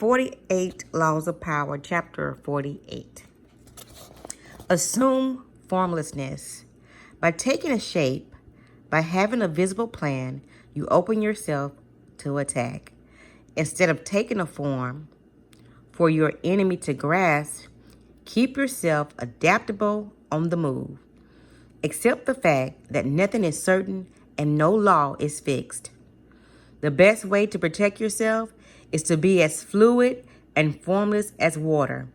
48 Laws of Power, Chapter 48. Assume formlessness. By taking a shape, by having a visible plan, you open yourself to attack. Instead of taking a form for your enemy to grasp, keep yourself adaptable on the move. Accept the fact that nothing is certain and no law is fixed. The best way to protect yourself is to be as fluid and formless as water.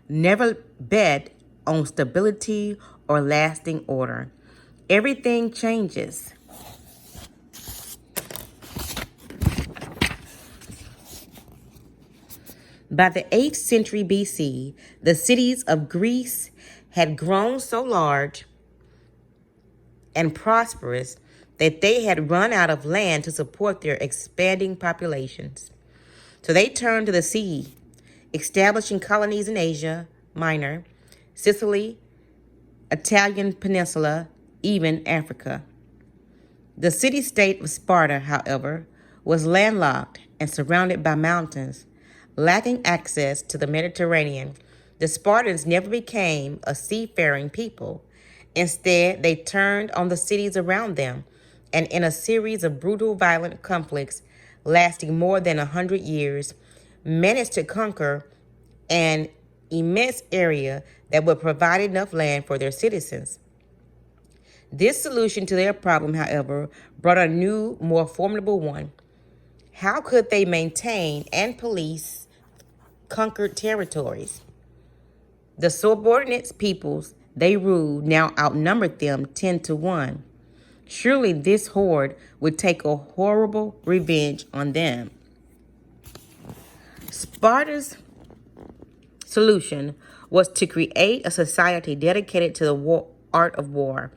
Never bet on stability or lasting order. Everything changes. By the 8th century BC, the cities of Greece had grown so large and prosperous that they had run out of land to support their expanding populations. So they turned to the sea, establishing colonies in Asia Minor, Sicily, Italian Peninsula, even Africa. The city-state of Sparta, however, was landlocked and surrounded by mountains. Lacking access to the Mediterranean, the Spartans never became a seafaring people. Instead, they turned on the cities around them, and in a series of brutal, violent conflicts lasting more than 100 years, managed to conquer an immense area that would provide enough land for their citizens. This solution to their problem, however, brought a new, more formidable one. How could they maintain and police conquered territories? The subordinate peoples they ruled now outnumbered them 10-1. Surely this horde would take a horrible revenge on them. Sparta's solution was to create a society dedicated to the art of war.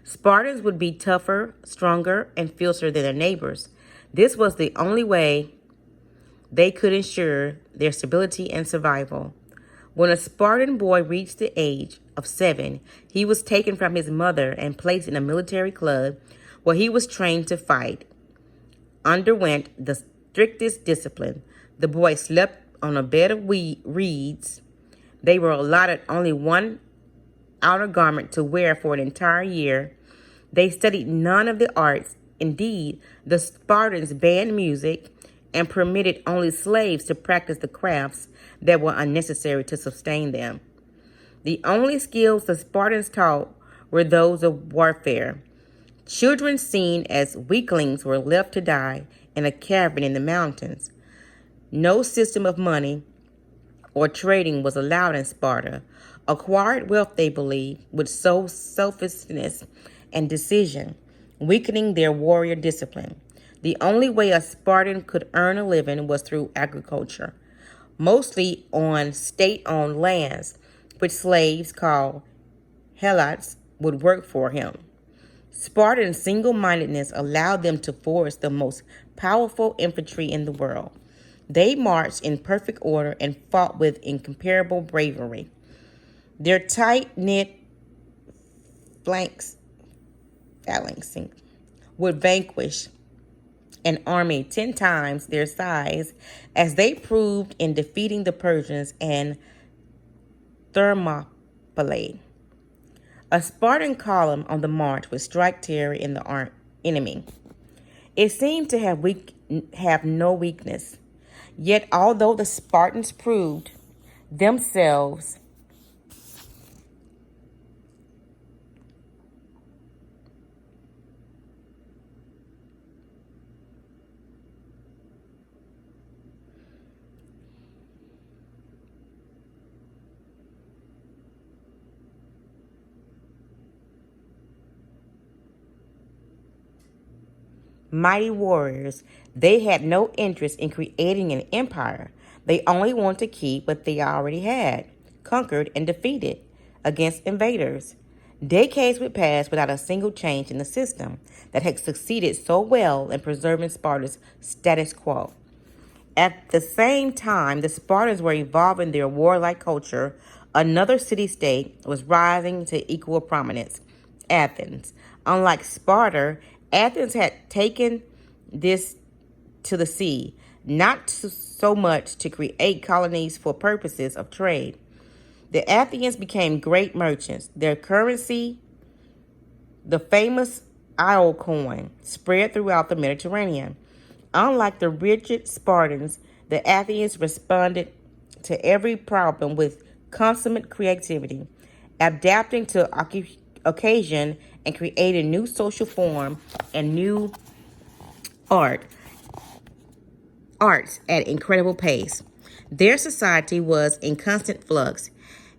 Spartans would be tougher, stronger, and fiercer than their neighbors. This was the only way they could ensure their stability and survival. When a Spartan boy reached the age of 7, he was taken from his mother and placed in a military club where he was trained to fight. Underwent the strictest discipline. The boy slept on a bed of reeds. They were allotted only one outer garment to wear for an entire year. They studied none of the arts. Indeed, the Spartans banned music and permitted only slaves to practice the crafts that were unnecessary to sustain them. The only skills the Spartans taught were those of warfare. Children seen as weaklings were left to die in a cavern in the mountains. No system of money or trading was allowed in Sparta. Acquired wealth, they believed, would sow selfishness and decision, weakening their warrior discipline. The only way a Spartan could earn a living was through agriculture, mostly on state-owned lands, which slaves called helots would work for him. Spartan single-mindedness allowed them to force the most powerful infantry in the world. They marched in perfect order and fought with incomparable bravery. Their tight-knit phalanx would vanquish an army 10 times their size, as they proved in defeating the Persians and Thermopylae. A Spartan column on the march would strike terror in the enemy. It seemed to have no weakness. Yet, although the Spartans proved themselves mighty warriors, they had no interest in creating an empire. They only wanted to keep what they already had, conquered and defeated against invaders. Decades would pass without a single change in the system that had succeeded so well in preserving Sparta's status quo. At the same time, the Spartans were evolving their warlike culture. Another city-state was rising to equal prominence, Athens. Unlike Sparta, Athens had taken this to the sea. not so much to create colonies for purposes of trade. The Athenians became great merchants. Their currency, the famous Io coin, spread throughout the Mediterranean. Unlike the rigid Spartans, the Athenians responded to every problem with consummate creativity, adapting to occasion and creating new social form and new art arts at incredible pace. Their society was in constant flux,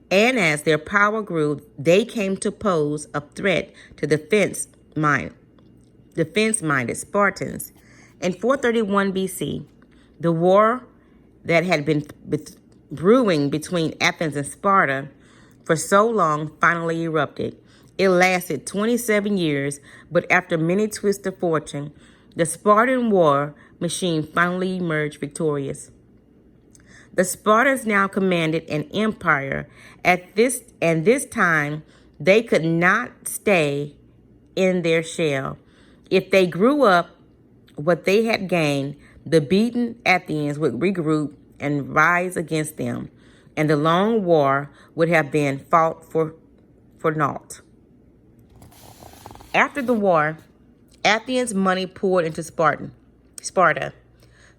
and as their power grew, they came to pose a threat to defense-minded Spartans. In 431 BC, the war that had been brewing between Athens and Sparta for so long finally erupted. It lasted 27 years, but after many twists of fortune, the Spartan war machine finally emerged victorious. The Spartans now commanded an empire. This time, they could not stay in their shell. If they grew up what they had gained, the beaten Athenians would regroup and rise against them, and the long war would have been fought for naught. After the war, Athens' money poured into Sparta.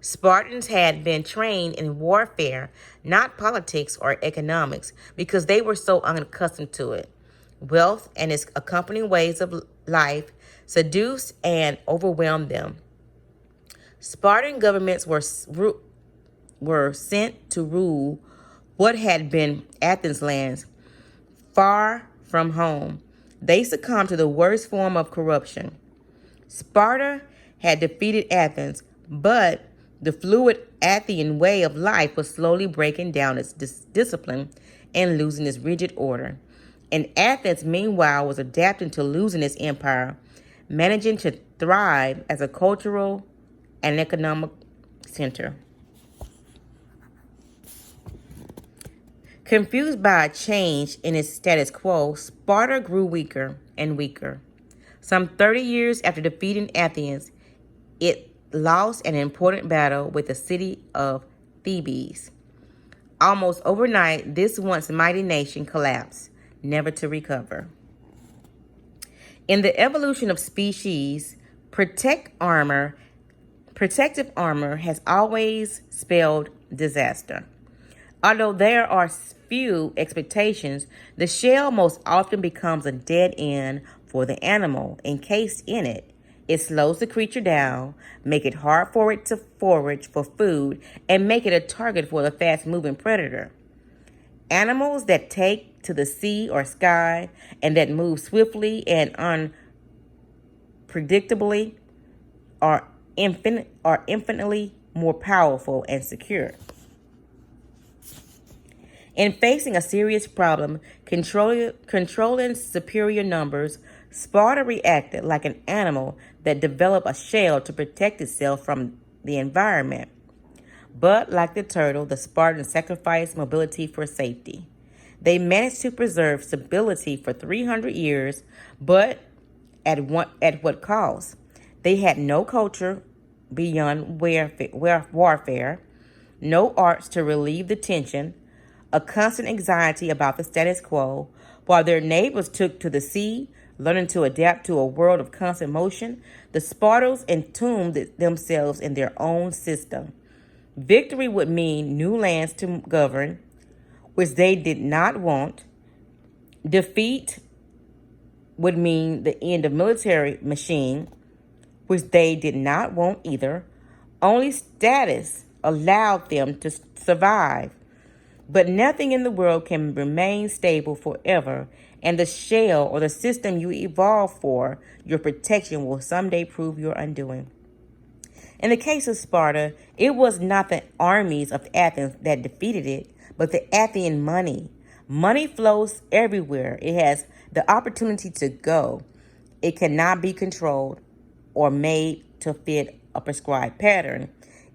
Spartans had been trained in warfare, not politics or economics, because they were so unaccustomed to it. Wealth and its accompanying ways of life seduced and overwhelmed them. Spartan governments were sent to rule what had been Athens' lands, far from home. They succumbed to the worst form of corruption. Sparta had defeated Athens, but the fluid Athenian way of life was slowly breaking down its discipline and losing its rigid order. And Athens, meanwhile, was adapting to losing its empire, managing to thrive as a cultural and economic center. Confused by a change in its status quo, Sparta grew weaker and weaker. Some 30 years after defeating Athens, it lost an important battle with the city of Thebes. Almost overnight, this once mighty nation collapsed, never to recover. In the evolution of species, protective armor has always spelled disaster. Although there are few expectations, the shell most often becomes a dead end for the animal encased in it. It slows the creature down, make it hard for it to forage for food, and make it a target for the fast-moving predator. Animals that take to the sea or sky and that move swiftly and unpredictably are infinitely more powerful and secure. In facing a serious problem, controlling superior numbers, Sparta reacted like an animal that developed a shell to protect itself from the environment. But like the turtle, the Spartans sacrificed mobility for safety. They managed to preserve stability for 300 years, but at what cost? They had no culture beyond warfare, no arts to relieve the tension, a constant anxiety about the status quo, while their neighbors took to the sea, learning to adapt to a world of constant motion. The Spartans entombed themselves in their own system. Victory would mean new lands to govern, which they did not want. Defeat would mean the end of military machine, which they did not want either. Only status allowed them to survive. But nothing in the world can remain stable forever, and the shell or the system you evolve for your protection will someday prove your undoing. In the case of Sparta, it was not the armies of Athens that defeated it, but the Athenian money. Money flows everywhere. It has the opportunity to go. It cannot be controlled or made to fit a prescribed pattern.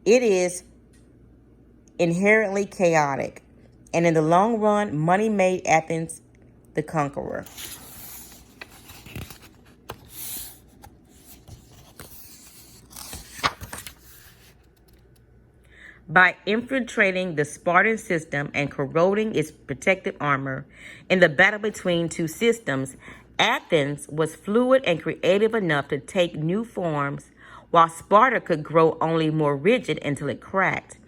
It is inherently chaotic. And in the long run, money made Athens the conqueror. by infiltrating the Spartan system and corroding its protective armor. In the battle between two systems, Athens was fluid and creative enough to take new forms, while Sparta could grow only more rigid until it cracked.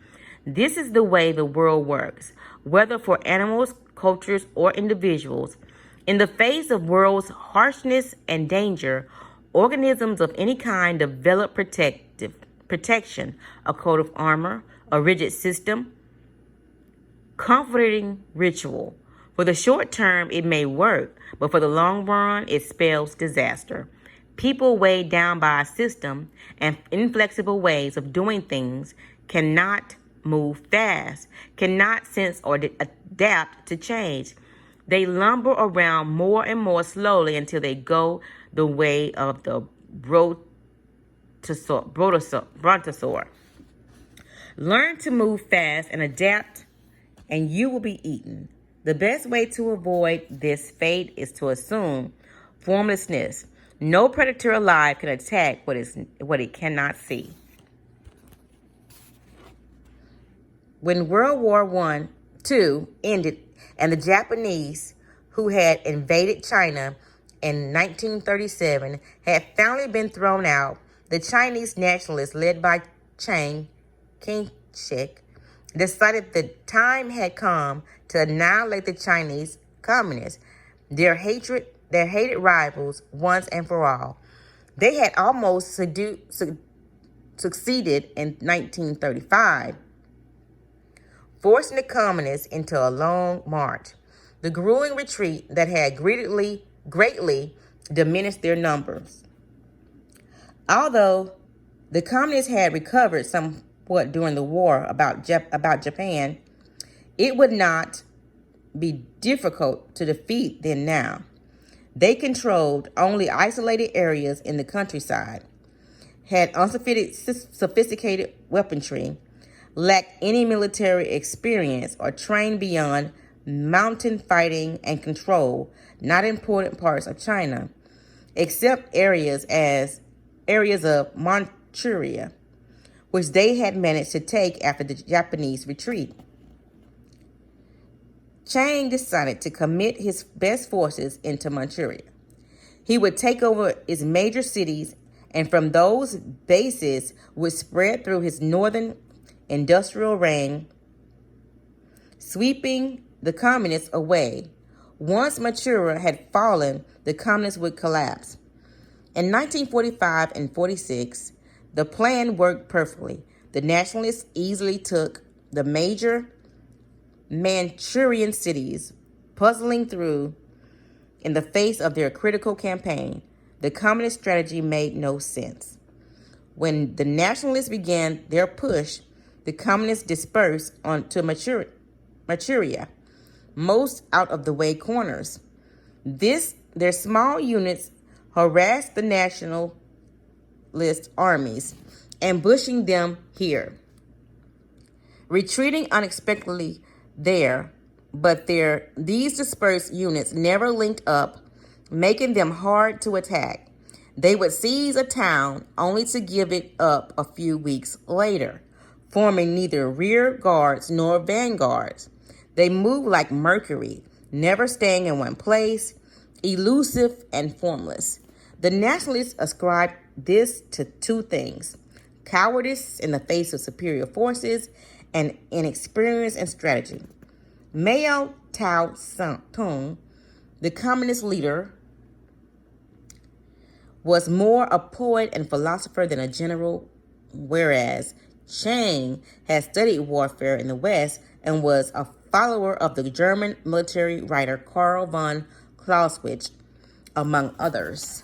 This is the way the world works, whether for animals, cultures, or individuals. In the face of world's harshness and danger, organisms of any kind develop protection, a coat of armor, a rigid system, comforting ritual. For the short term, it may work, but for the long run, it spells disaster. People weighed down by a system and inflexible ways of doing things cannot move fast, cannot sense or adapt to change. They lumber around more and more slowly until they go the way of the brontosaur. Learn to move fast and adapt, and you will be eaten. The best way to avoid this fate is to assume formlessness. No predator alive can attack what it cannot see. When World War II ended and the Japanese, who had invaded China in 1937, had finally been thrown out, the Chinese nationalists, led by Chiang Kai-shek, decided the time had come to annihilate the Chinese communists, their hated rivals, once and for all. They had almost succeeded in 1935, forcing the communists into a long march. The grueling retreat that had greatly diminished their numbers. Although the communists had recovered somewhat during the war about Japan, it would not be difficult to defeat them now. They controlled only isolated areas in the countryside, had unsophisticated weaponry, lacked any military experience, or trained beyond mountain fighting and control not important parts of China, except areas of Manchuria, which they had managed to take after the Japanese retreat. Chiang decided to commit his best forces into Manchuria. He would take over its major cities, and from those bases would spread through his northern industrial reign, sweeping the communists away. Once Manchuria had fallen, the communists would collapse. In 1945 and 46, the plan worked perfectly. The nationalists easily took the major Manchurian cities, puzzling through in the face of their critical campaign. The communist strategy made no sense. When the nationalists began their push, the communists dispersed onto Manchuria, most out-of-the-way corners. Their small units harassed the nationalist armies, ambushing them here, retreating unexpectedly there, but these dispersed units never linked up, making them hard to attack. They would seize a town only to give it up a few weeks later, forming neither rear guards nor vanguards. They moved like Mercury, never staying in one place, elusive and formless. The nationalists ascribed this to two things: cowardice in the face of superior forces and inexperience and strategy. Mao Tse-tung, the communist leader, was more a poet and philosopher than a general, whereas Chiang had studied warfare in the West and was a follower of the German military writer Karl von Clausewitz, among others.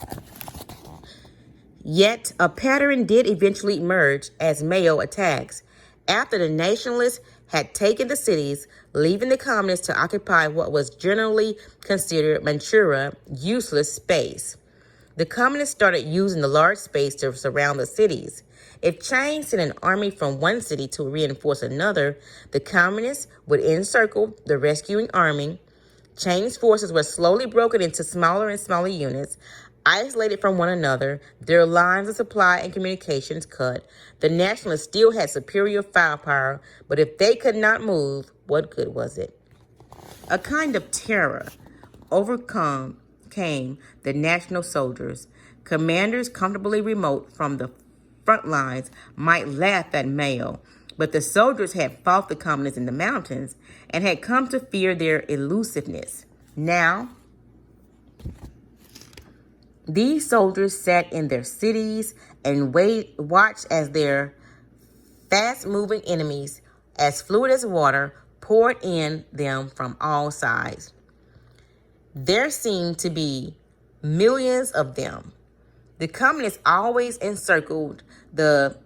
Yet a pattern did eventually emerge as Mao attacks. After the nationalists had taken the cities, leaving the communists to occupy what was generally considered Manchuria useless space, the communists started using the large space to surround the cities. If Chiang sent an army from one city to reinforce another, the communists would encircle the rescuing army. Chiang's forces were slowly broken into smaller and smaller units, Isolated from one another, their lines of supply and communications cut, the nationalists still had superior firepower, but if they could not move, what good was it? A kind of terror came the national soldiers. Commanders comfortably remote from the front lines might laugh at Mao, but the soldiers had fought the communists in the mountains and had come to fear their elusiveness. Now, these soldiers sat in their cities and watched as their fast-moving enemies, as fluid as water, poured in them from all sides. There seemed to be millions of them. The communists always encircled the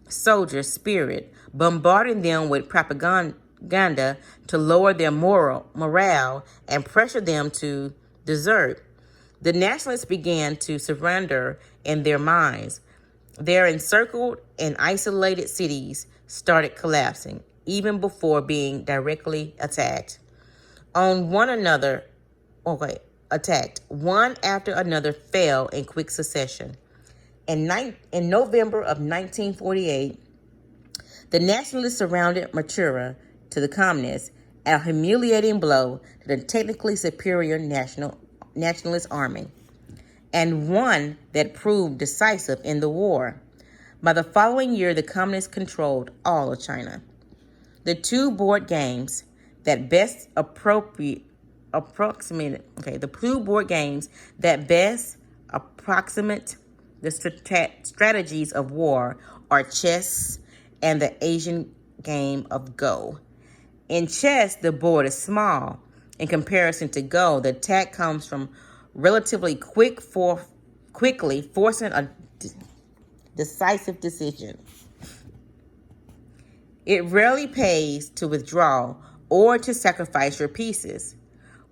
soldiers' spirit, bombarding them with propaganda to lower their morale and pressure them to desert. The nationalists began to surrender in their minds. Their encircled and isolated cities started collapsing, even before being directly attacked. One after another fell in quick succession. In November of 1948, the nationalists surrounded Manchuria to the communists, a humiliating blow to the technically superior nationalist army, and one that proved decisive in the war. By the following year, the communists controlled all of China. The two board games that best approximate the strategies of war are chess and the Asian game of Go. In chess, the board is small. In comparison to Go, the attack comes from relatively quickly forcing a decisive decision. It rarely pays to withdraw or to sacrifice your pieces,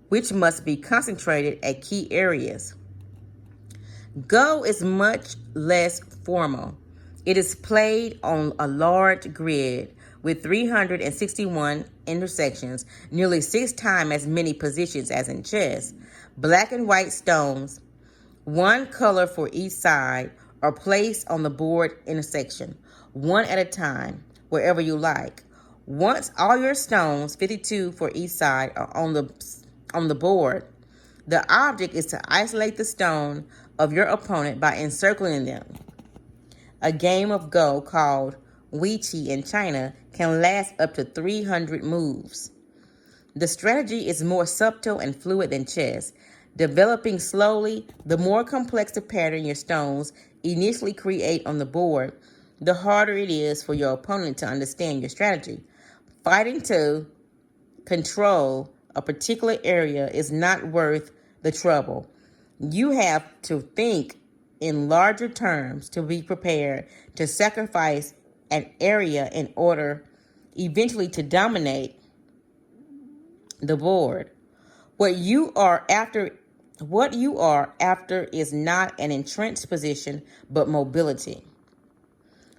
which must be concentrated at key areas. Go is much less formal. It is played on a large grid with 361 intersections, nearly 6 times as many positions as in chess. Black and white stones, one color for each side, are placed on the board intersection, one at a time, wherever you like. Once all your stones, 52 for each side, are on the board, the object is to isolate the stone of your opponent by encircling them. A game of Go called Weiqi in China can last up to 300 moves. The strategy is more subtle and fluid than chess. Developing slowly, the more complex the pattern your stones initially create on the board, the harder it is for your opponent to understand your strategy. Fighting to control a particular area is not worth the trouble. You have to think in larger terms to be prepared to sacrifice an area in order eventually to dominate the board. What you are after is not an entrenched position, but mobility.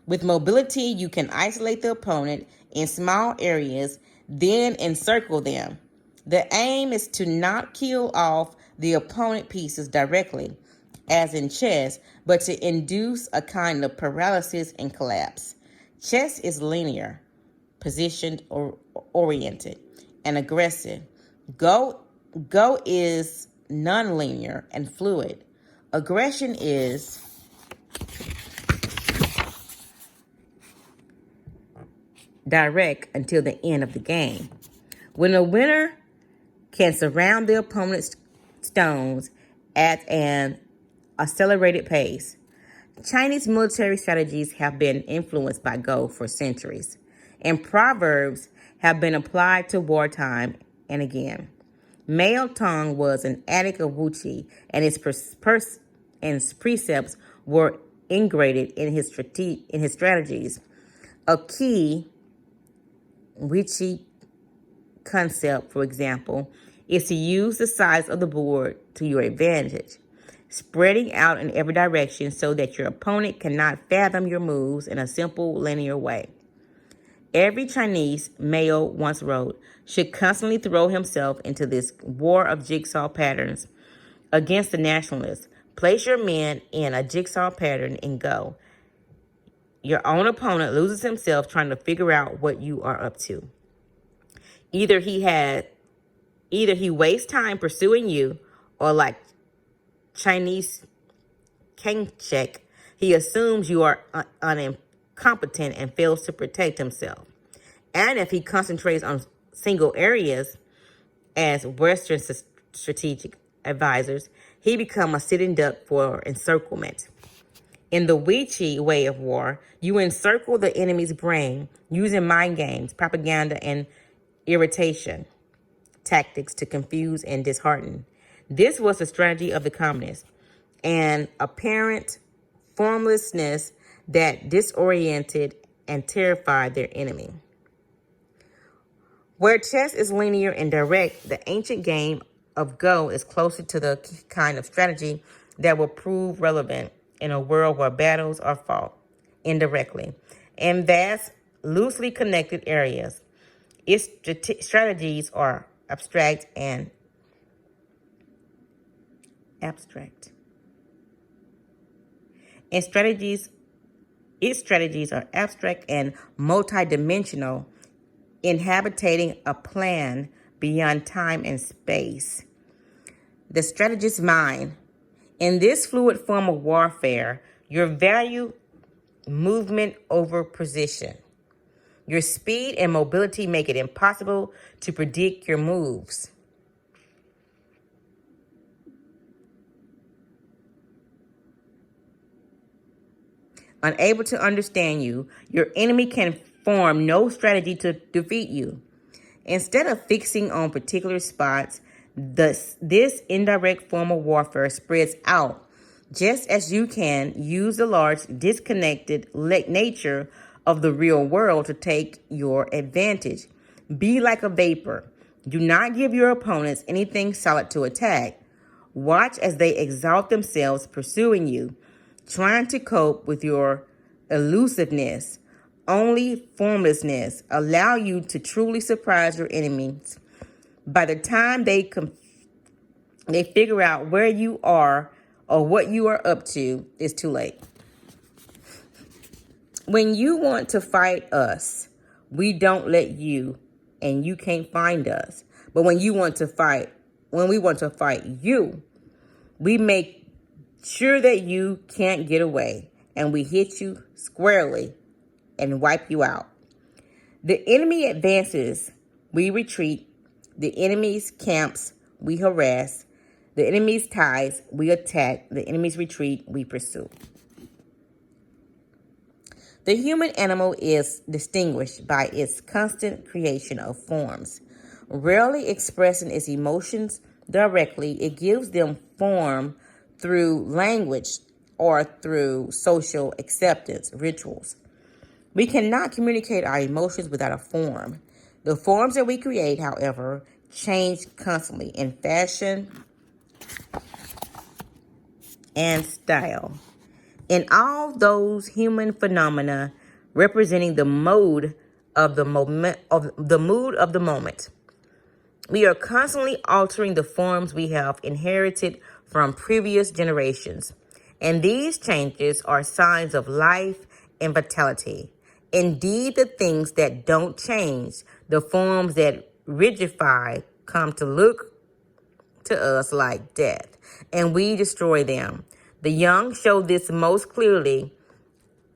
With mobility, you can isolate the opponent in small areas, then encircle them. The aim is to not kill off the opponent pieces directly, as in chess, but to induce a kind of paralysis and collapse. Chess is linear, positioned or oriented, and aggressive. Go is nonlinear and fluid. Aggression is direct until the end of the game. When a winner can surround the opponent's stones at an accelerated pace. Chinese military strategies have been influenced by Go for centuries, and proverbs have been applied to wartime and again. Mao Tong was an addict of Wuqi, and his precepts were integrated in his strategies. A key Wuqi concept, for example, is to use the size of the board to your advantage, spreading out in every direction so that your opponent cannot fathom your moves in a simple linear way. Every Chinese, Mao once wrote, should constantly throw himself into this war of jigsaw patterns against the nationalists, Place your men in a jigsaw pattern and go. Your own opponent loses himself trying to figure out what you are up to. Either he wastes time pursuing you, or like Chinese Kangchek, he assumes you are incompetent and fails to protect himself. And if he concentrates on single areas, as Western strategic advisors, he becomes a sitting duck for encirclement. In the Weiqi way of war, you encircle the enemy's brain using mind games, propaganda, and irritation tactics to confuse and dishearten. This was the strategy of the communists, an apparent formlessness that disoriented and terrified their enemy. Where chess is linear and direct, the ancient game of Go is closer to the kind of strategy that will prove relevant in a world where battles are fought indirectly in vast, loosely connected areas. Its strategies are abstract. Its strategies are abstract and multidimensional, inhabiting a plan beyond time and space. The strategist's mind. In this fluid form of warfare, your value movement over position. Your speed and mobility make it impossible to predict your moves. Unable to understand you, your enemy can form no strategy to defeat you. Instead of fixing on particular spots, this indirect form of warfare spreads out, just as you can use the large disconnected nature of the real world to take your advantage. Be like a vapor. Do not give your opponents anything solid to attack. Watch as they exalt themselves pursuing you, trying to cope with your elusiveness. Only formlessness allow you to truly surprise your enemies. By the time they figure out where you are or what you are up to, it's too late. When you want to fight us, we don't let you, and you can't find us. But when we want to fight you, we make sure that you can't get away, and we hit you squarely and wipe you out. The enemy advances, we retreat. The enemy's camps, we harass. The enemy's ties, we attack. The enemy's retreat, we pursue. The human animal is distinguished by its constant creation of forms. Rarely expressing its emotions directly, it gives them form through language or through social acceptance rituals. We cannot communicate our emotions without a form. The forms that we create, however, change constantly in fashion and style. In all those human phenomena representing the mood of the moment, we are constantly altering the forms we have inherited from previous generations. And these changes are signs of life and vitality. Indeed, the things that don't change, the forms that rigidify, come to look to us like death, and we destroy them. The young show this most clearly,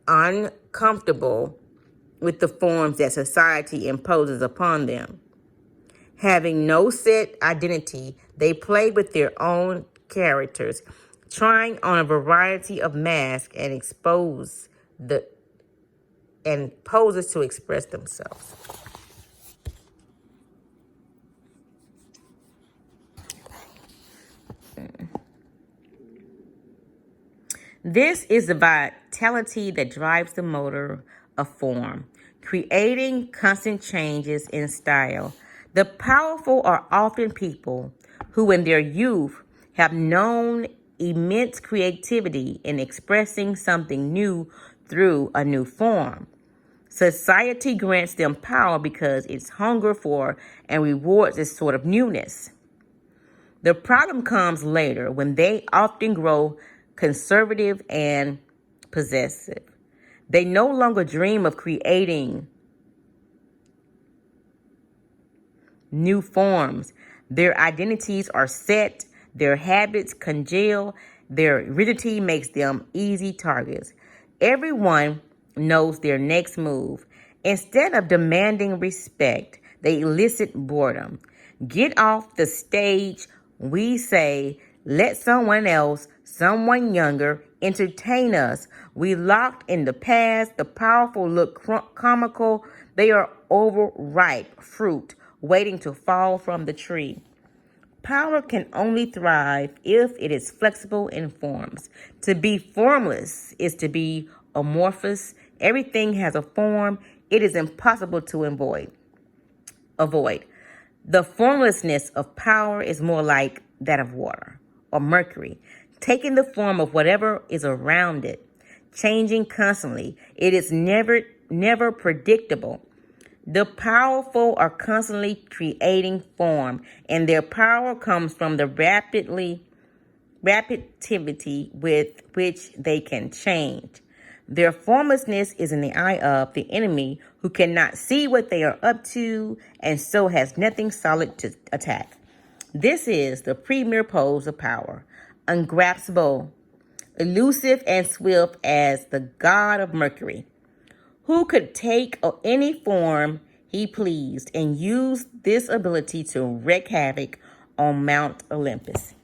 uncomfortable with the forms that society imposes upon them. Having no set identity, they play with their own characters, trying on a variety of masks and poses to express themselves. This is the vitality that drives the motor of form, creating constant changes in style. The powerful are often people who in their youth have known immense creativity in expressing something new through a new form. Society grants them power because it's hunger for and rewards this sort of newness. The problem comes later when they often grow conservative and possessive. They no longer dream of creating new forms. Their identities are set, their habits congeal, their rigidity makes them easy targets. Everyone knows their next move. Instead of demanding respect, they elicit boredom. Get off the stage, we say, let someone else, someone younger, entertain us. We locked in the past, the powerful look comical. They are overripe fruit waiting to fall from the tree. Power can only thrive if it is flexible in forms. To be formless is to be amorphous. Everything has a form. It is impossible to avoid. The formlessness of power is more like that of water or mercury, taking the form of whatever is around it, changing constantly. It is never predictable. The powerful are constantly creating form, and their power comes from the rapidity with which they can change. Their formlessness is in the eye of the enemy, who cannot see what they are up to and so has nothing solid to attack. This is the premier pose of power, ungraspable, elusive, and swift as the god of Mercury, who could take any form he pleased and use this ability to wreak havoc on Mount Olympus.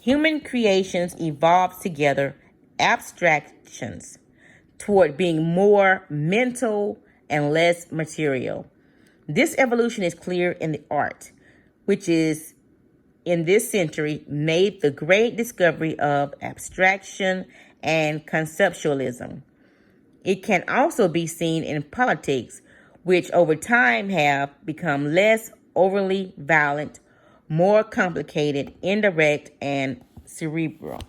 Human creations evolved together, abstractions, toward being more mental and less material. This evolution is clear in the art, which is in this century made the great discovery of abstraction and conceptualism. It can also be seen in politics, which over time have become less overly violent, more complicated, indirect, and cerebral.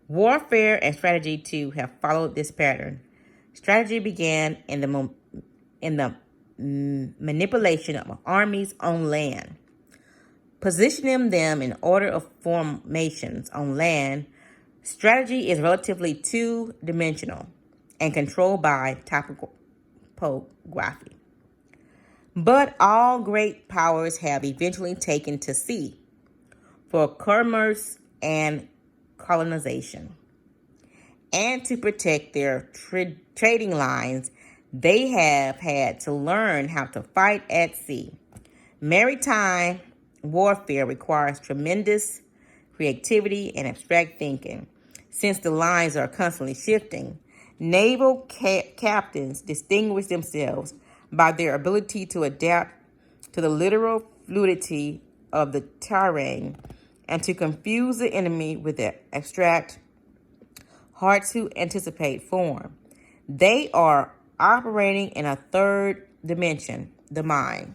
Warfare and strategy too have followed this pattern. Strategy began in the manipulation of armies on land. Positioning them in order of formations on land, strategy is relatively two-dimensional and controlled by topography. But all great powers have eventually taken to sea for commerce and colonization. And to protect their trading lines, they have had to learn how to fight at sea. Maritime warfare requires tremendous creativity and abstract thinking. Since the lines are constantly shifting, naval captains distinguish themselves by their ability to adapt to the literal fluidity of the terrain and to confuse the enemy with the abstract, hard to anticipate form. They are operating in a third dimension, the mind.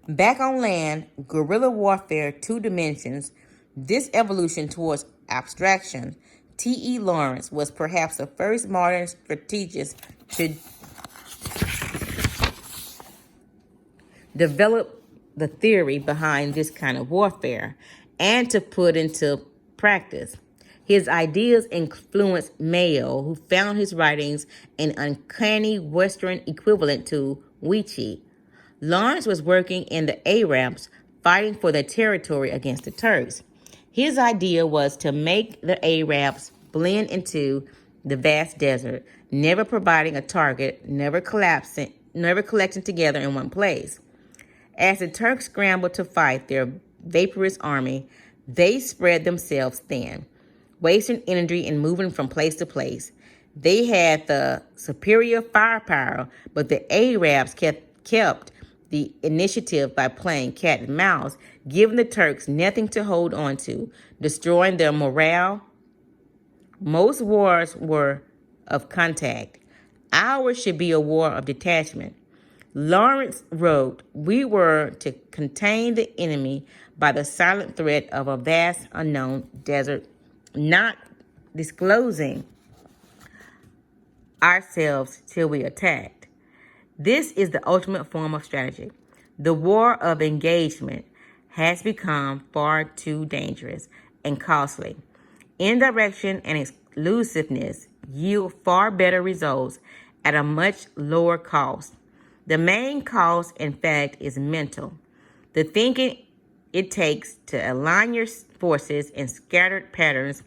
Back on land, guerrilla warfare, two dimensions, this evolution towards abstraction. T.E. Lawrence was perhaps the first modern strategist to develop the theory behind this kind of warfare and to put into practice. His ideas influenced Mayo, who found his writings an uncanny Western equivalent to Weechee. Lawrence was working in the Arabs, fighting for their territory against the Turks. His idea was to make the Arabs blend into the vast desert, never providing a target, never collecting together in one place. As the Turks scrambled to fight their vaporous army, they spread themselves thin, wasting energy and moving from place to place. They had the superior firepower, but the Arabs kept the initiative by playing cat and mouse, giving the Turks nothing to hold on to, destroying their morale. Most wars were of contact. Ours should be a war of detachment. Lawrence wrote, we were to contain the enemy by the silent threat of a vast unknown desert, not disclosing ourselves till we attacked. This is the ultimate form of strategy. The war of engagement has become far too dangerous and costly. Indirection and exclusiveness yield far better results at a much lower cost. The main cost, in fact, is mental. The thinking it takes to align your forces in scattered patterns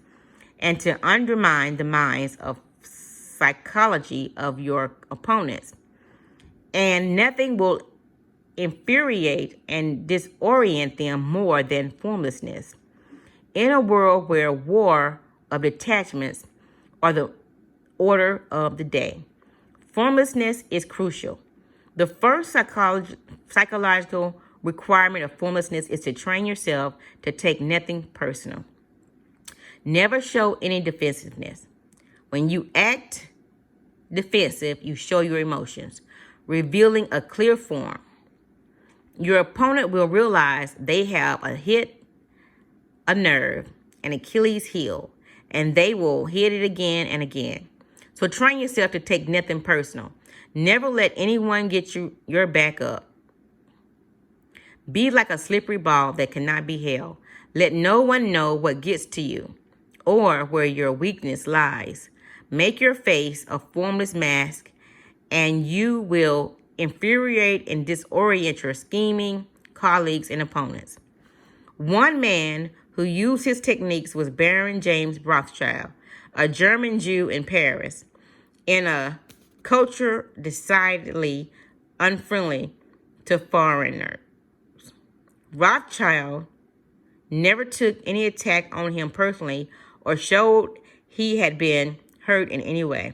and to undermine the minds of psychology of your opponents. And nothing will infuriate and disorient them more than formlessness. In a world where war of detachments are the order of the day, formlessness is crucial. The first psychological requirement of formlessness is to train yourself to take nothing personal. Never show any defensiveness. When you act defensive, you show your emotions, revealing a clear form. Your opponent will realize they have a nerve, an Achilles heel, and they will hit it again and again. So train yourself to take nothing personal. Never let anyone get your back up. Be like a slippery ball that cannot be held. Let no one know what gets to you or where your weakness lies. Make your face a formless mask, and you will infuriate and disorient your scheming colleagues and opponents. One man who used his techniques was Baron James Rothschild, a German Jew in Paris, in a culture decidedly unfriendly to foreigners. Rothschild never took any attack on him personally or showed he had been hurt in any way.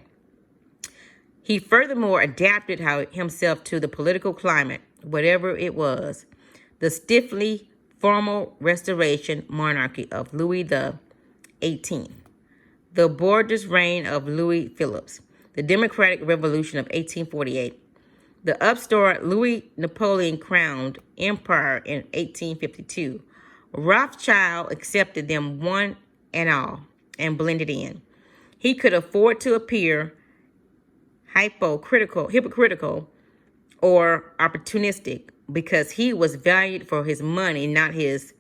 He furthermore adapted himself to the political climate, whatever it was. The stiffly formal restoration monarchy of Louis XVIII, the borderless reign of Louis Phillips, the Democratic Revolution of 1848, the upstart Louis Napoleon crowned empire in 1852. Rothschild accepted them one and all and blended in. He could afford to appear hypocritical, or opportunistic because he was valued for his money, not his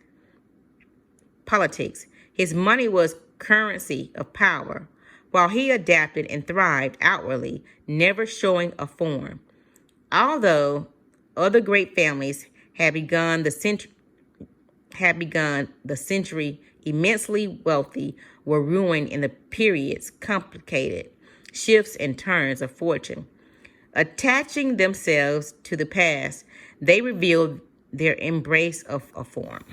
politics. His money was currency of power, while he adapted and thrived outwardly, never showing a form. Although other great families had begun the century immensely wealthy, were ruined in the period's complicated shifts and turns of fortune. Attaching themselves to the past, they revealed their embrace of a form.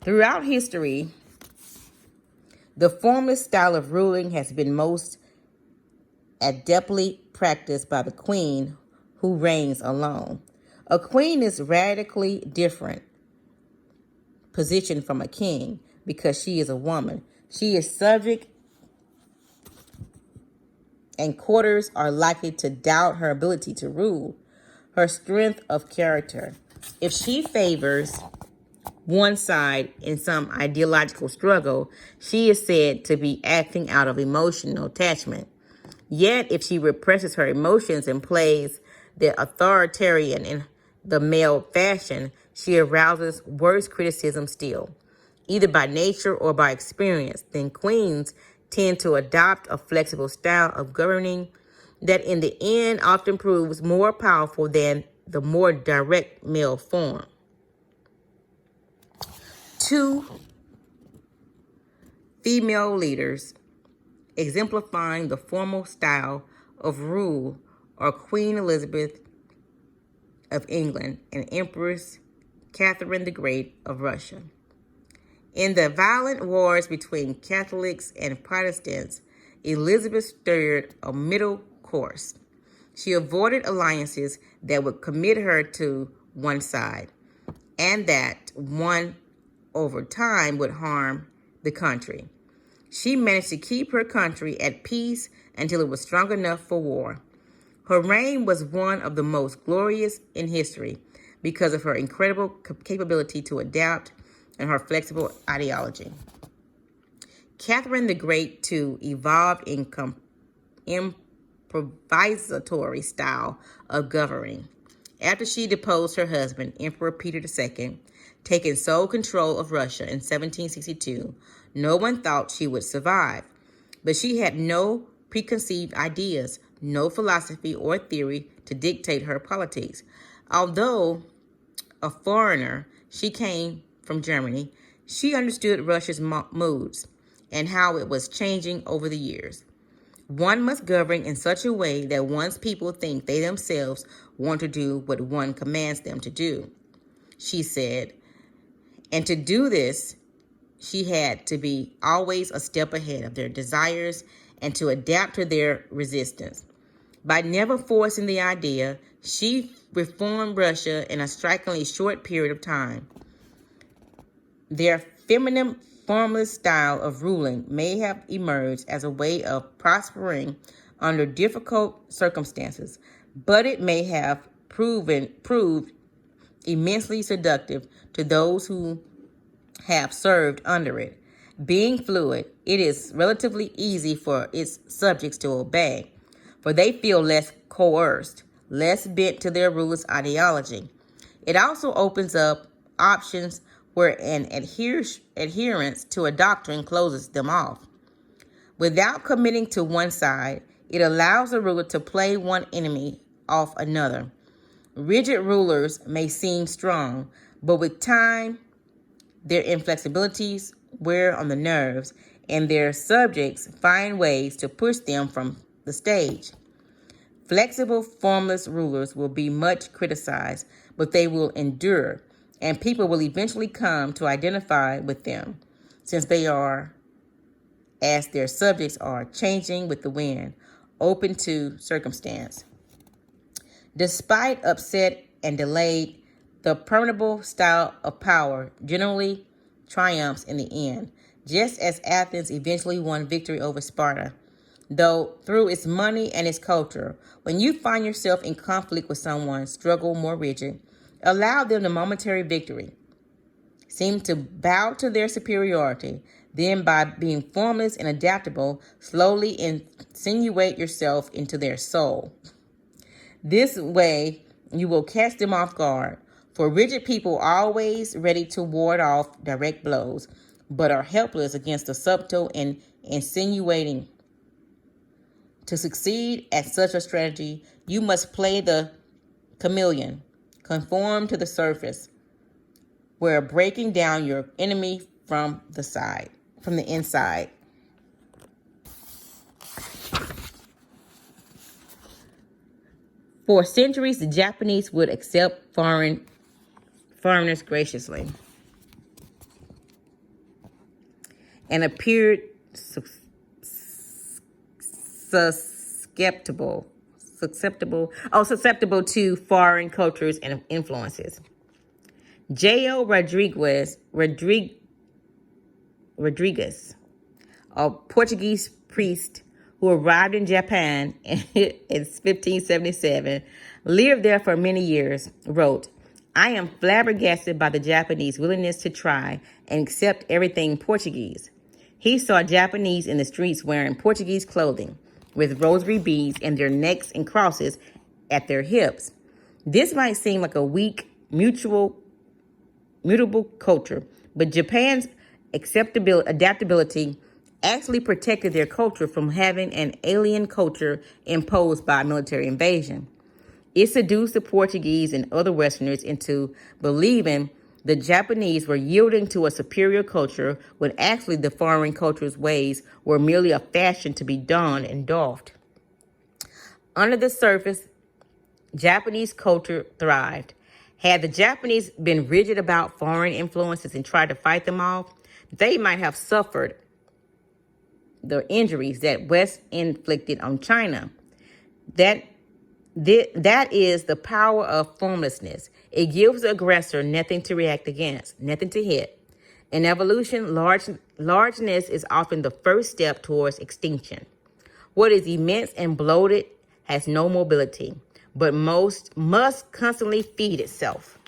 Throughout history, the formless style of ruling has been most adeptly practiced by the queen who reigns alone. A queen is radically different position from a king because she is a woman. She is subject, and courtiers are likely to doubt her ability to rule, her strength of character. If she favors one side in some ideological struggle, she is said to be acting out of emotional attachment. Yet, if she represses her emotions and plays the authoritarian in the male fashion, she arouses worse criticism still, either by nature or by experience. Then queens tend to adopt a flexible style of governing that in the end often proves more powerful than the more direct male form. 2 female leaders exemplifying the formal style of rule are Queen Elizabeth of England and Empress Catherine the Great of Russia. In the violent wars between Catholics and Protestants, Elizabeth steered a middle course. She avoided alliances that would commit her to one side, and that one over time would harm the country. She managed to keep her country at peace until it was strong enough for war. Her reign was one of the most glorious in history because of her incredible capability to adapt and her flexible ideology. Catherine the Great, too, evolved in improvisatory style of governing. After she deposed her husband, Emperor Peter II, taking sole control of Russia in 1762, no one thought she would survive. But she had no preconceived ideas, no philosophy or theory to dictate her politics. Although a foreigner, she came from Germany. She understood Russia's moods and how it was changing over the years. One must govern in such a way that one's people think they themselves want to do what one commands them to do, she said. And to do this, she had to be always a step ahead of their desires and to adapt to their resistance. By never forcing the idea, she reformed Russia in a strikingly short period of time. Their feminine, formless style of ruling may have emerged as a way of prospering under difficult circumstances, but it may have proved immensely seductive to those who have served under it. Being fluid, it is relatively easy for its subjects to obey, for they feel less coerced, less bent to their ruler's ideology. It also opens up options where an adherence to a doctrine closes them off. Without committing to one side, it allows a ruler to play one enemy off another. Rigid rulers may seem strong, but with time, their inflexibilities wear on the nerves, and their subjects find ways to push them from the stage. Flexible, formless rulers will be much criticized, but they will endure, and people will eventually come to identify with them, since they are, as their subjects are, changing with the wind, open to circumstance. Despite upset and delayed, the permanent style of power generally triumphs in the end, just as Athens eventually won victory over Sparta, though through its money and its culture. When you find yourself in conflict with someone, struggle more rigid, allow them the momentary victory. Seem to bow to their superiority. Then, by being formless and adaptable, slowly insinuate yourself into their soul. This way, you will catch them off guard. For rigid people are always ready to ward off direct blows, but are helpless against the subtle and insinuating. To succeed at such a strategy, you must play the chameleon, conform to the surface, where breaking down your enemy from the inside. For centuries, the Japanese would accept foreigners graciously and appeared susceptible to foreign cultures and influences. J.O. Rodrigues, a Portuguese priest who arrived in Japan in 1577, lived there for many years, wrote, "I am flabbergasted by the Japanese willingness to try and accept everything Portuguese." He saw Japanese in the streets wearing Portuguese clothing, with rosary beads in their necks and crosses at their hips. This might seem like a weak, mutable culture, but Japan's adaptability actually protected their culture from having an alien culture imposed by military invasion. It seduced the Portuguese and other Westerners into believing the Japanese were yielding to a superior culture when actually the foreign culture's ways were merely a fashion to be donned and doffed. Under the surface, Japanese culture thrived. Had the Japanese been rigid about foreign influences and tried to fight them off, they might have suffered the injuries that West inflicted on China. That is the power of formlessness. It gives the aggressor nothing to react against, nothing to hit. In evolution, largeness is often the first step towards extinction. What is immense and bloated has no mobility, but most must constantly feed itself.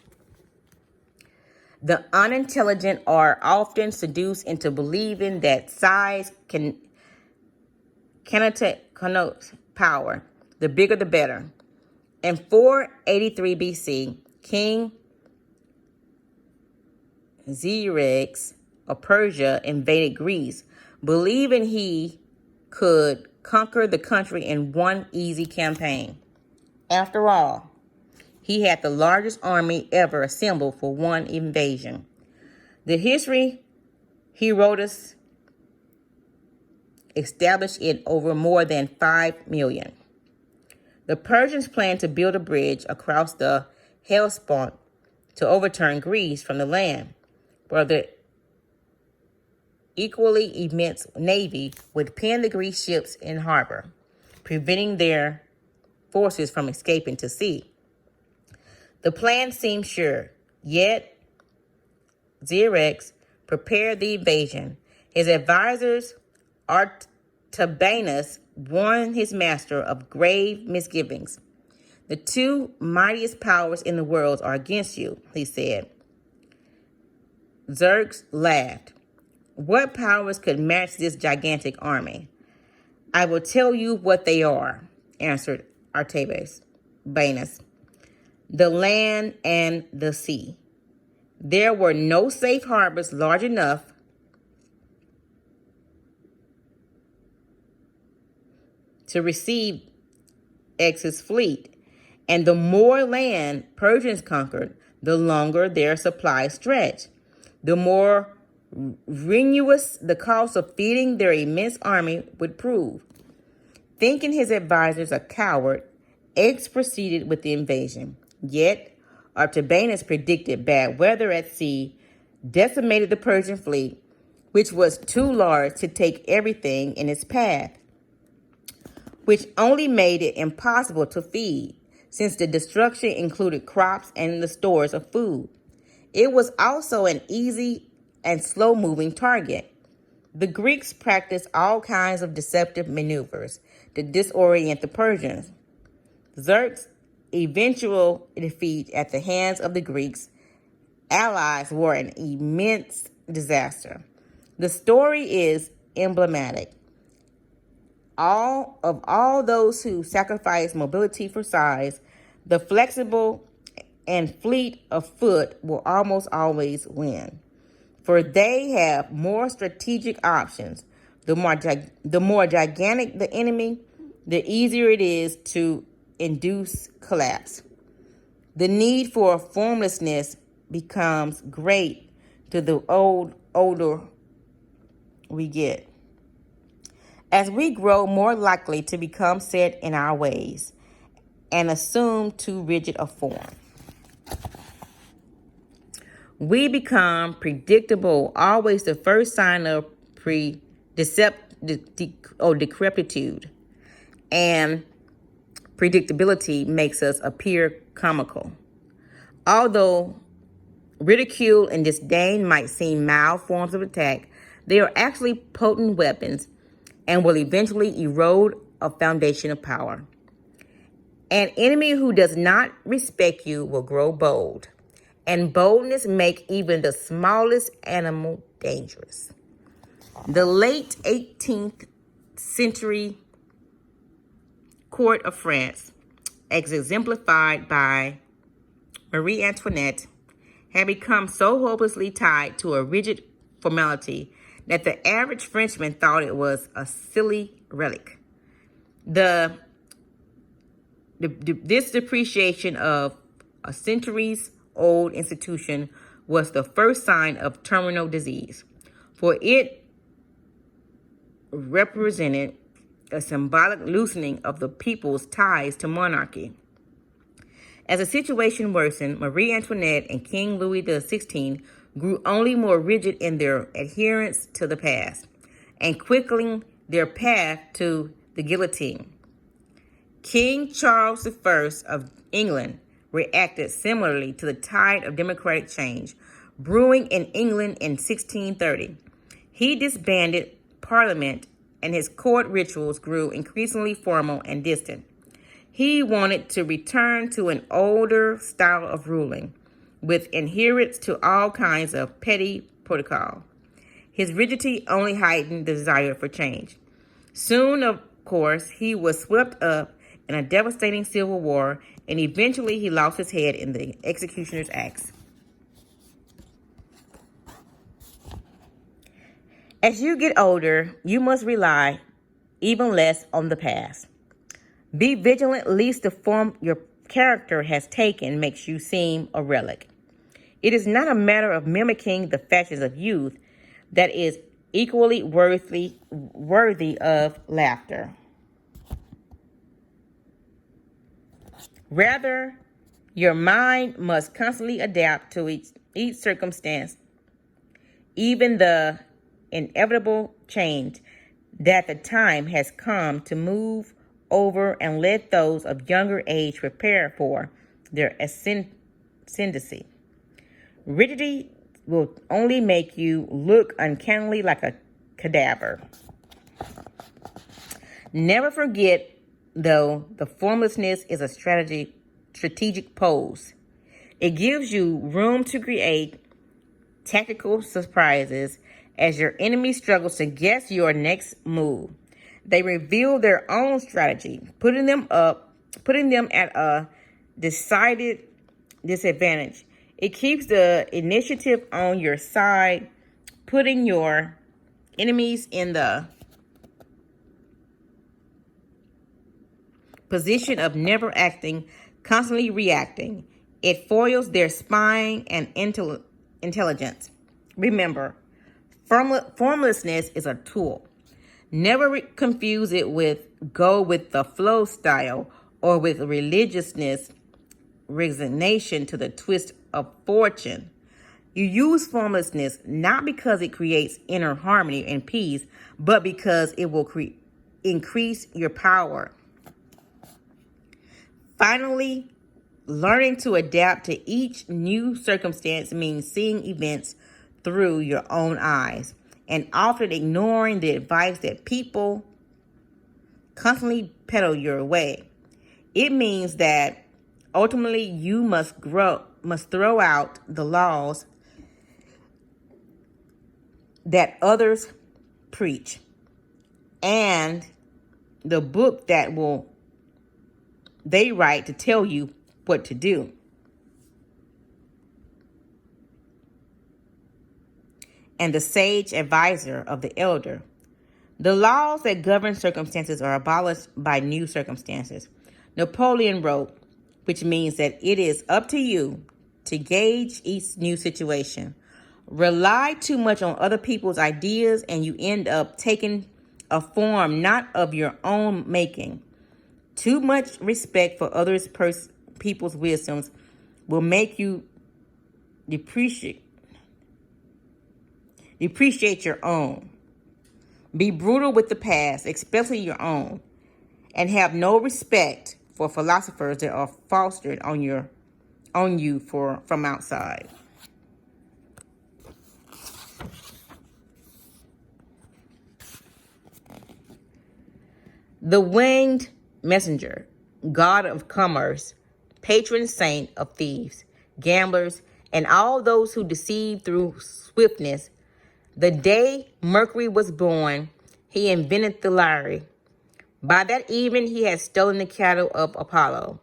The unintelligent are often seduced into believing that size connotes power. The bigger the better. In 483 BC, King Xerxes of Persia invaded Greece, believing he could conquer the country in one easy campaign. After all, he had the largest army ever assembled for one invasion. The history Herodotus established it over more than 5 million. The Persians planned to build a bridge across the Hellespont to overturn Greece from the land, where the equally immense navy would pin the Greek ships in harbor, preventing their forces from escaping to sea. The plan seemed sure, yet Xerxes prepared the invasion. His advisors, Artabanus, warned his master of grave misgivings. The two mightiest powers in the world are against you, he said. Xerxes laughed. What powers could match this gigantic army? I will tell you what they are, answered Artabanus. The land and the sea. There were no safe harbors large enough to receive X's fleet, and the more land Persians conquered, the longer their supply stretched. The more strenuous the cost of feeding their immense army would prove. Thinking his advisors a coward, X proceeded with the invasion. Yet, Artabanus predicted bad weather at sea, decimated the Persian fleet, which was too large to take everything in its path, which only made it impossible to feed, since the destruction included crops and the stores of food. It was also an easy and slow-moving target. The Greeks practiced all kinds of deceptive maneuvers to disorient the Persians. Xerxes' eventual defeat at the hands of the Greeks allies were an immense disaster. The story is emblematic. All those who sacrifice mobility for size, the flexible and fleet of foot will almost always win, for they have more strategic options. The more gigantic the enemy, the easier it is to induce collapse. The need for formlessness becomes great to the older we get. As we grow more likely to become set in our ways and assume too rigid a form, we become predictable, always the first sign of decrepitude, and predictability makes us appear comical. Although ridicule and disdain might seem mild forms of attack, they are actually potent weapons and will eventually erode a foundation of power. An enemy who does not respect you will grow bold, and boldness makes even the smallest animal dangerous. The late 18th century court of France, as exemplified by Marie Antoinette, had become so hopelessly tied to a rigid formality that the average Frenchman thought it was a silly relic. This depreciation of a centuries-old institution was the first sign of terminal disease, for it represented a symbolic loosening of the people's ties to monarchy. As the situation worsened, Marie Antoinette and King Louis XVI grew only more rigid in their adherence to the past and quickening their path to the guillotine. King Charles I of England reacted similarly to the tide of democratic change brewing in England in 1630. He disbanded Parliament, and his court rituals grew increasingly formal and distant. He wanted to return to an older style of ruling, with adherence to all kinds of petty protocol. His rigidity only heightened the desire for change. Soon, of course, he was swept up in a devastating civil war, and eventually he lost his head in the executioner's axe. As you get older, you must rely even less on the past. Be vigilant, lest the form your character has taken makes you seem a relic. It is not a matter of mimicking the fashions of youth that is equally worthy of laughter. Rather, your mind must constantly adapt to each circumstance, even the inevitable change that the time has come to move over, and let those of younger age prepare for their ascendancy. Rigidity will only make you look uncannily like a cadaver. Never forget, though, the formlessness is a strategic pose. It gives you room to create tactical surprises as your enemy struggles to guess your next move. They reveal their own strategy, putting them at a decided disadvantage. It keeps the initiative on your side, putting your enemies in the position of never acting, constantly reacting. It foils their spying and intelligence. Remember, formlessness is a tool. Never confuse it with go with the flow style or with religiousness, resignation to the twist of fortune. You use formlessness not because it creates inner harmony and peace, but because it will increase your power. Finally, learning to adapt to each new circumstance means seeing events through your own eyes and often ignoring the advice that people constantly peddle your way. It means that ultimately you must throw out the laws that others preach and the book that they write to tell you what to do. And the sage advisor of the elder. The laws that govern circumstances are abolished by new circumstances. Napoleon wrote, which means that it is up to you to gauge each new situation. Rely too much on other people's ideas and you end up taking a form not of your own making. Too much respect for others' people's wisdoms will make you depreciate your own. Be brutal with the past, especially your own, and have no respect for philosophers that are fostered on you from outside. The winged messenger, god of commerce, patron saint of thieves, gamblers, and all those who deceive through swiftness. The day Mercury was born, he invented the lyre. By that evening, he had stolen the cattle of Apollo.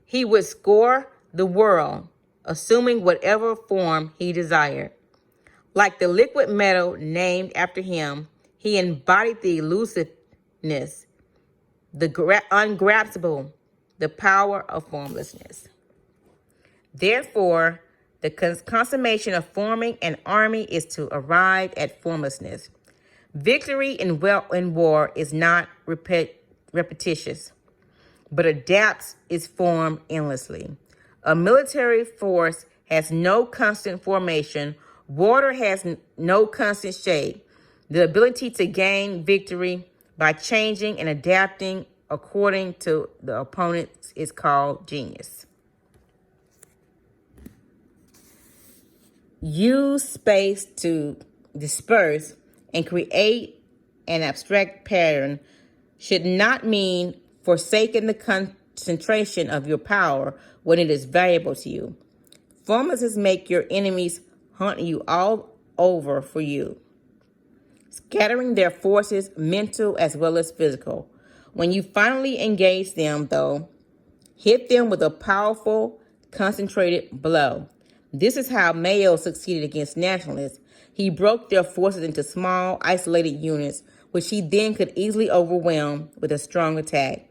He would score the world, assuming whatever form he desired. Like the liquid metal named after him, he embodied the elusiveness, the ungraspable, the power of formlessness. Therefore, the consummation of forming an army is to arrive at formlessness. Victory in war is not repetitious, but adapts its form endlessly. A military force has no constant formation. Water has no constant shape. The ability to gain victory by changing and adapting according to the opponents is called genius. Use space to disperse and create an abstract pattern should not mean forsaking the concentration of your power when it is valuable to you. Formlessness make your enemies hunt you all over for you, scattering their forces, mental as well as physical. When you finally engage them, though, hit them with a powerful, concentrated blow. This is how Mayo succeeded against nationalists. He broke their forces into small, isolated units, which he then could easily overwhelm with a strong attack.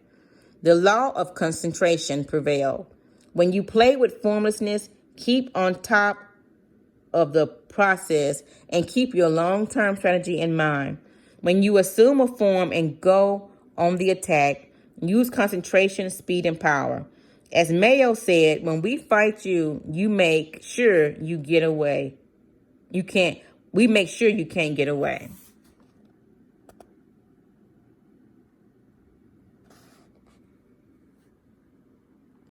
The law of concentration prevailed. When you play with formlessness, keep on top of the process and keep your long-term strategy in mind. When you assume a form and go on the attack, use concentration, speed, and power. As Mayo said, when we fight you, you make sure you get away. We make sure you can't get away.